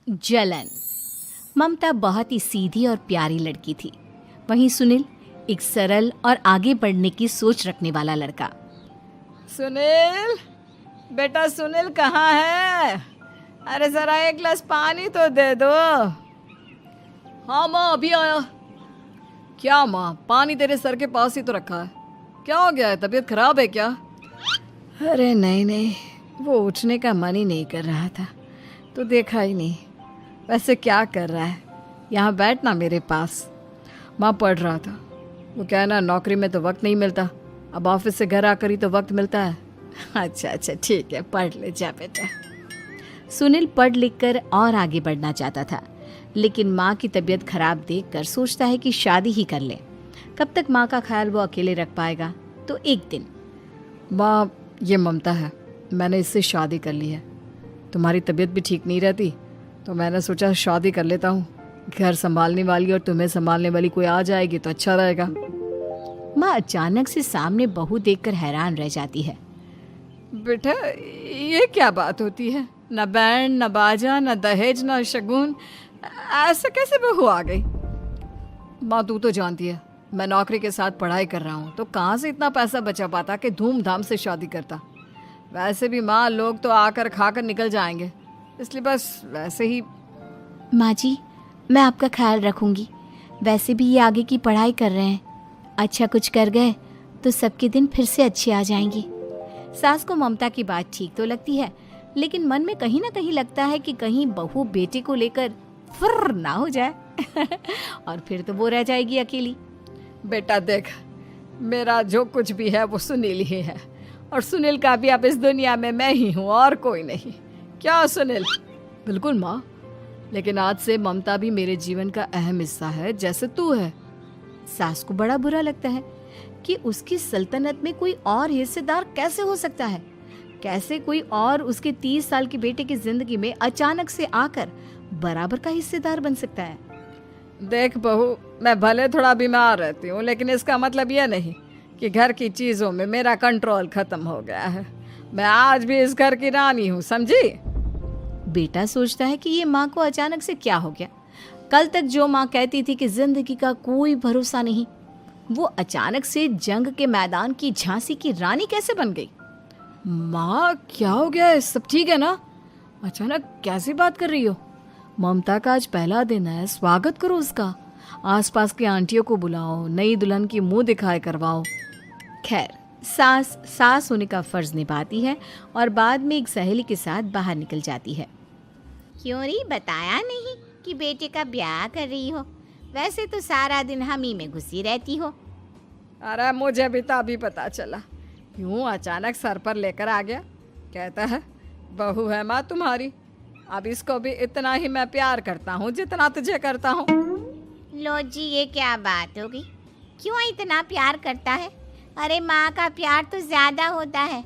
जलन। ममता बहुत ही सीधी और प्यारी लड़की थी, वहीं सुनील एक सरल और आगे बढ़ने की सोच रखने वाला लड़का। सुनील, बेटा सुनील कहाँ है? अरे जरा एक गिलास पानी तो दे दो। हाँ माँ, अभी आया। क्या माँ, पानी तेरे सर के पास ही तो रखा है, क्या हो गया है? तबीयत खराब है क्या? अरे नहीं नहीं, वो उठने का मन ही नहीं कर रहा था तो देखा ही नहीं। वैसे क्या कर रहा है? यहाँ बैठना मेरे पास। माँ पढ़ रहा था। वो कहना नौकरी में तो वक्त नहीं मिलता, अब ऑफिस से घर आकर ही तो वक्त मिलता है। अच्छा अच्छा ठीक है, पढ़ ले जा बेटा। सुनील पढ़ लिख कर और आगे बढ़ना चाहता था, लेकिन माँ की तबीयत खराब देखकर सोचता है कि शादी ही कर ले। कब तक माँ का ख्याल वो अकेले रख पाएगा? तो एक दिन, माँ ये ममता है, मैंने इससे शादी कर ली है। तुम्हारी तबीयत भी ठीक नहीं रहती तो मैंने सोचा शादी कर लेता हूँ। घर संभालने वाली और तुम्हें संभालने वाली कोई आ जाएगी तो अच्छा रहेगा। माँ अचानक से सामने बहू देखकर हैरान रह जाती है। बेटा ये क्या बात होती है? न बैंड, न बाजा, न दहेज, न शगुन, ऐसे कैसे बहू आ गई? माँ तू तो जानती है मैं नौकरी के साथ पढ़ाई कर रहा हूँ, तो कहाँ से इतना पैसा बचा पाता कि धूमधाम से शादी करता। वैसे भी माँ लोग तो आकर खाकर निकल जाएंगे, इसलिए बस वैसे ही। माँ जी, मैं आपका ख्याल रखूंगी। वैसे भी ये आगे की पढ़ाई कर रहे हैं, अच्छा कुछ कर गए तो सबके दिन फिर से अच्छे आ जाएंगे। सास को ममता की बात ठीक तो लगती है, लेकिन मन में कहीं ना कहीं लगता है कि कहीं बहू बेटे को लेकर फुर्र ना हो जाए और फिर तो वो रह जाएगी अकेली। बेटा देख, मेरा जो कुछ भी है वो सुनील ही है, और सुनील का भी अब इस दुनिया में मैं ही हूँ और कोई नहीं। क्या सुनील? बिल्कुल माँ, लेकिन आज से ममता भी मेरे जीवन का अहम हिस्सा है, जैसे तू है। सास को बड़ा बुरा लगता है कि उसकी सल्तनत में कोई और हिस्सेदार कैसे हो सकता है। कैसे कोई और उसके 30 साल के बेटे की जिंदगी में अचानक से आकर बराबर का हिस्सेदार बन सकता है। देख बहू, मैं भले थोड़ा बीमार रहती हूँ, लेकिन इसका मतलब यह नहीं कि घर की चीज़ों में मेरा कंट्रोल खत्म हो गया है। मैं आज भी इस घर की रानी हूँ, समझी? बेटा सोचता है कि ये माँ को अचानक से क्या हो गया। कल तक जो माँ कहती थी कि जिंदगी का कोई भरोसा नहीं, वो अचानक से जंग के मैदान की झांसी की रानी कैसे बन गई? माँ क्या हो गया है? सब ठीक है ना? अचानक कैसी बात कर रही हो? ममता का आज पहला दिन है, स्वागत करो उसका। आसपास की आंटियों को बुलाओ, नई दुल्हन की मुंह दिखाए करवाओ। खैर, सास होने का फर्ज निभाती है और बाद में एक सहेली के साथ बाहर निकल जाती है। क्यों नहीं बताया नहीं कि बेटे का ब्याह कर रही हो? वैसे तो सारा दिन हम ही में घुसी रहती हो। अरे मुझे भी तो अभी पता चला, यूं अचानक सर पर लेकर आ गया। कहता है बहू है माँ तुम्हारी, अब इसको भी इतना ही मैं प्यार करता हूँ जितना तुझे करता हूँ। लो जी, ये क्या बात होगी? क्यों इतना प्यार करता है? अरे माँ का प्यार तो ज्यादा होता है।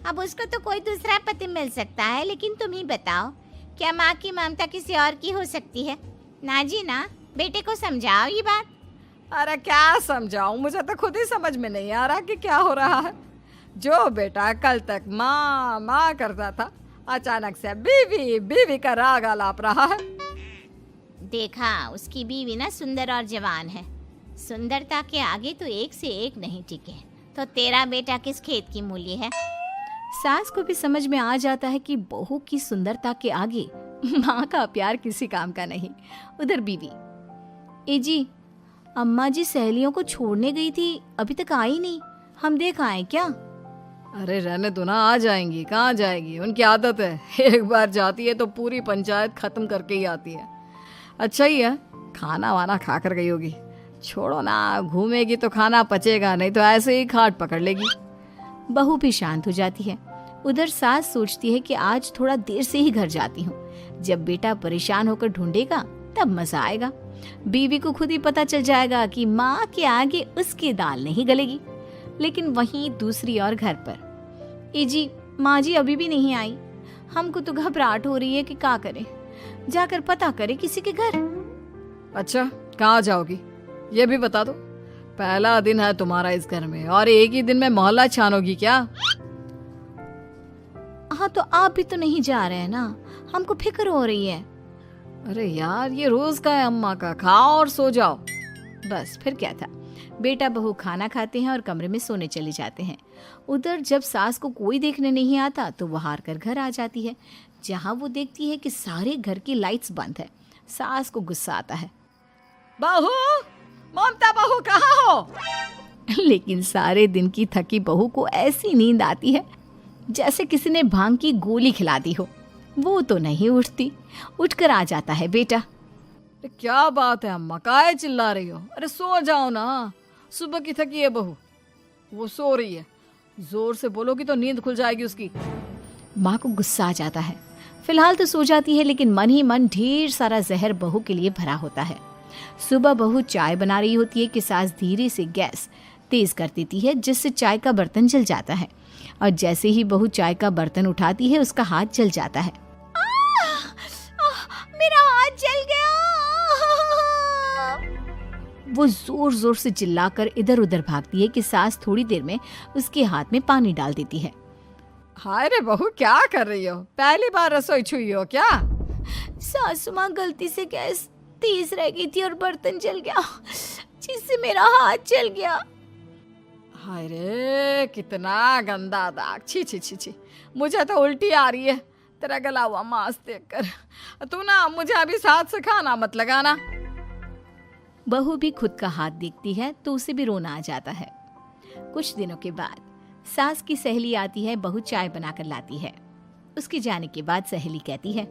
अब उसको तो कोई दूसरा पति मिल सकता है, लेकिन तुम ही बताओ, क्या माँ की ममता किसी और की हो सकती है? ना जी ना, बेटे को समझाओ ये बात। अरे क्या समझाऊं, मुझे तो खुद ही समझ में नहीं आ रहा कि क्या हो रहा है। जो बेटा कल तक माँ माँ करता था, अचानक से बीवी बीवी का राग आलाप रहा है। देखा, उसकी बीवी ना सुंदर और जवान है। सुंदरता के आगे तो एक से एक नहीं टिके, तो तेरा बेटा किस खेत की मूली है? सास को भी समझ में आ जाता है कि बहू की सुंदरता के आगे माँ का प्यार किसी काम का नहीं। उधर बीवी, ए जी, अम्मा जी सहेलियों को छोड़ने गई थी, अभी तक आई नहीं, हम देख आए क्या? अरे रहने दो ना, आ जाएंगी। कहाँ जाएगी, उनकी आदत है, एक बार जाती है तो पूरी पंचायत खत्म करके ही आती है। अच्छा ही है, खाना वाना खा कर गई होगी। छोड़ो ना, घूमेगी तो खाना पचेगा नहीं तो ऐसे ही खाट पकड़ लेगी। बहू भी शांत हो जाती है। उधर सास सोचती है कि आज थोड़ा देर से ही घर जाती हूँ, जब बेटा परेशान होकर ढूंढेगा तब मजा आएगा। बीवी को खुद ही पता चल जाएगा कि माँ के आगे उसकी दाल नहीं गलेगी। लेकिन वहीं दूसरी ओर घर पर, ए जी, माँ जी अभी भी नहीं आई, हमको तो घबराहट हो रही है कि क्या करें, जाकर पता करें किसी के घर। अच्छा, कहाँ जाओगी ये भी बता दो। पहला दिन है तुम्हारा इस घर में और एक ही दिन में मोहल्ला छानोगी क्या? हाँ, तो आप भी तो नहीं जा रहे हैं ना, हमको फिक्र हो रही है। अरे यार, ये रोज का है अम्मा का, खाओ और सो जाओ। बस फिर क्या था। बेटा बहू खाना खाते हैं और कमरे में सोने चले जाते हैं। उधर जब सास को कोई देखने नहीं आता तो वो हार कर घर आ जाती है, जहाँ वो देखती है कि सारे घर की लाइट्स बंद है। सास को गुस्सा आता है। बहू, ममता बहू कहाँ हो? लेकिन सारे दिन की थकी बहू को ऐसी नींद आती है जैसे किसी ने भांग की गोली खिला दी हो। वो तो नहीं उठती। उठकर आ जाता है बेटा। अरे क्या बात है अम्मा, काहे चिल्ला रही हो? अरे सो जाओ ना, सुबह की थकी है बहू, वो सो रही है। जोर से बोलोगी तो नींद खुल जाएगी उसकी। माँ को गुस्सा आ जाता है। फिलहाल तो सो जाती है, लेकिन मन ही मन ढेर सारा जहर बहू के लिए भरा होता है। सुबह बहू चाय बना रही होती है कि सास धीरे से गैस तेज कर देती है, जिससे चाय का बर्तन जल जाता है। और जैसे ही बहू चाय का बर्तन उठाती है उसका हाथ जल जाता है। मेरा हाथ जल गया। वो जोर जोर से चिल्लाकर इधर उधर भागती है कि सास थोड़ी देर में उसके हाथ में पानी डाल देती है। हाय रे बहू, क्या कर रही हो? पहली बार रसोई छुई हो क्या? सासू माँ गलती से गैस तेज रह गई थी और बर्तन जल गया, जिससे मेरा हाथ जल गया। हाय रे, कितना गंदा दाग। छी छी छी छी, मुझे तो उल्टी आ रही है तेरा गला हुआ मांस देखकर। तू ना मुझे अभी साथ से खाना मत लगाना। बहू भी खुद का हाथ देखती है तो उसे भी रोना आ जाता है। कुछ दिनों के बाद सास की सहेली आती है। बहू चाय बनाकर लाती है। उसके जाने के बाद सहेली कहती है,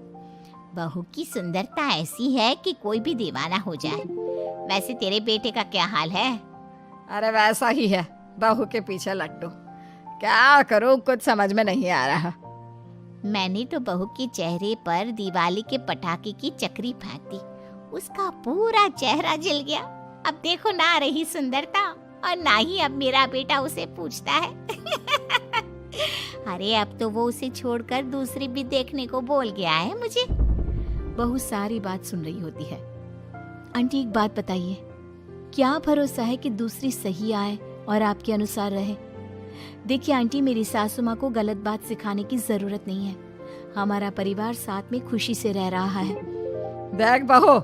बहू की सुंदरता ऐसी है कि कोई भी दीवाना हो जाए। वैसे तेरे बेटे का क्या हाल है? अरे वैसा ही है, बहू के पीछे लट्टू। क्या करूं, कुछ समझ में नहीं आ रहा। मैंने तो बहू के चेहरे पर दिवाली के पटाखे की चक्री फेंक दी, उसका पूरा चेहरा जल गया। अब देखो ना रही सुंदरता, और ना ही अब मेरा बेटा उसे पूछता है। अरे अब तो वो उसे छोड़कर दूसरी भी देखने को बोल गया है मुझे। बहू सारी बात सुन रही होती है। आंटी एक बात बताइए, क्या भरोसा है कि दूसरी सही आए और आपके अनुसार रहे? देखिए आंटी, मेरी सासू माँ को गलत बात सिखाने की जरूरत नहीं है। हमारा परिवार साथ में खुशी से रह रहा है। देख बहू,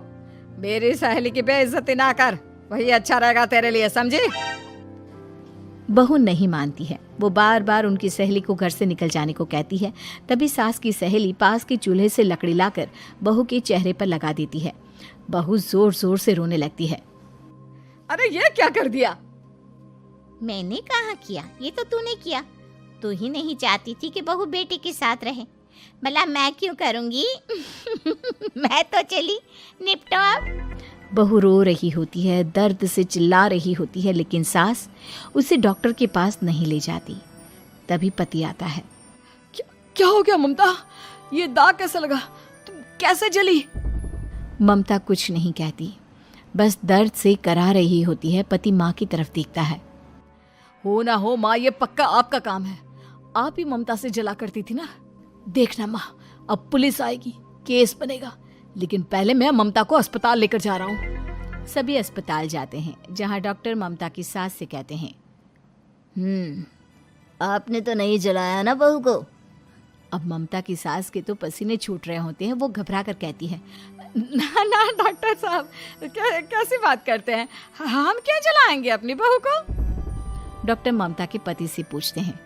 मेरी सहेली की बेइज्जती ना कर, वही अच्छा रहेगा तेरे लिए, समझी? बहू नहीं मानती है। वो बार बार उनकी सहेली को घर से निकल जाने को कहती है। तभी सास की सहेली पास के चूल्हे से लकड़ी लाकर बहू के चेहरे पर लगा देती है। बहू जोर जोर से रोने लगती है। अरे ये क्या कर दिया? मैंने कहाँ किया, ये तो तूने किया। तू ही नहीं चाहती थी कि बहू बेटे के साथ रहे, भला मैं क्यों करूंगी? मैं तो चली, निपटो अब। बहू रो रही होती है, दर्द से चिल्ला रही होती है, लेकिन सास उसे डॉक्टर के पास नहीं ले जाती। तभी पति आता है। क्या हो गया ममता? ये दाग कैसे लगा? तुम कैसे जली? ममता कुछ नहीं कहती, बस दर्द से करा रही होती है। पति माँ की तरफ देखता है। हो ना हो माँ, ये पक्का आपका काम है। आप ही ममता से जला करती थी ना। देखना माँ, अब पुलिस आएगी, केस बनेगा, लेकिन पहले मैं ममता को अस्पताल लेकर जा रहा हूँ। सभी अस्पताल जाते हैं, जहाँ डॉक्टर ममता की सास से कहते हैं, आपने तो नहीं जलाया ना बहू को? अब ममता की सास के तो पसीने छूट रहे होते हैं। वो घबरा कर कहती है, ना ना डॉक्टर साहब, कैसी बात करते हैं? हम क्या जलाएंगे अपनी बहू को? डॉक्टर ममता के पति से पूछते हैं।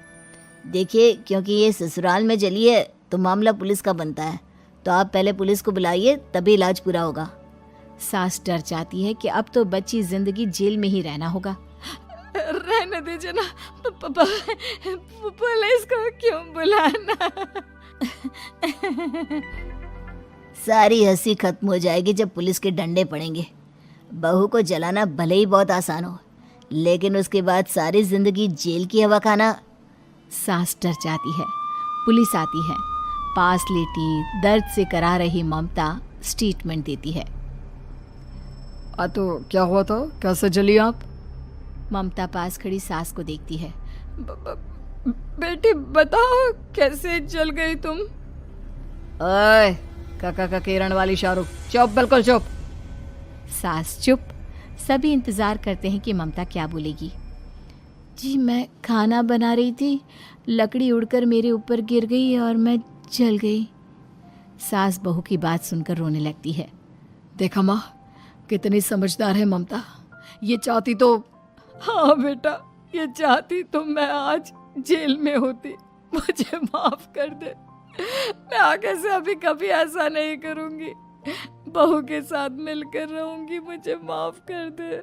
देखिए, क्योंकि ये ससुराल में जली है तो मामला पुलिस का बनता है, तो आप पहले पुलिस को बुलाइए, तभी इलाज पूरा होगा। सास डर जाती है कि अब तो बच्ची जिंदगी जेल में ही रहना होगा। रहने दीजिए ना, पुलिस को क्यों बुलाना? सारी हंसी खत्म हो जाएगी जब पुलिस के डंडे पड़ेंगे। बहू को जलाना भले ही बहुत आसान हो, लेकिन उसके बाद सारी जिंदगी जेल की हवा खाना। सास डर जाती है। पुलिस आती है। पास लेटी दर्द से करा रही ममता स्टेटमेंट देती है। तो क्या हुआ था? कैसे जली आप? ममता पास खड़ी सास को देखती है। बेटी बताओ, कैसे जल गई तुम? ओए, काका का किरण वाली शाहरुख, चुप, बिल्कुल चुप। सास चुप। सभी इंतजार करते हैं कि ममता क्या बोलेगी। जी, मैं खाना बना रही थी, लकड़ी उड़कर मेरे ऊपर गिर गई और मैं जल गई। सास बहू की बात सुनकर रोने लगती है। देखा माँ, कितनी समझदार है ममता। ये चाहती तो, हाँ बेटा, ये चाहती तो मैं आज जेल में होती। मुझे माफ कर दे। मैं आगे से अभी कभी ऐसा नहीं करूंगी। बहू के साथ मिलकर रहूंगी। मुझे माफ कर दे।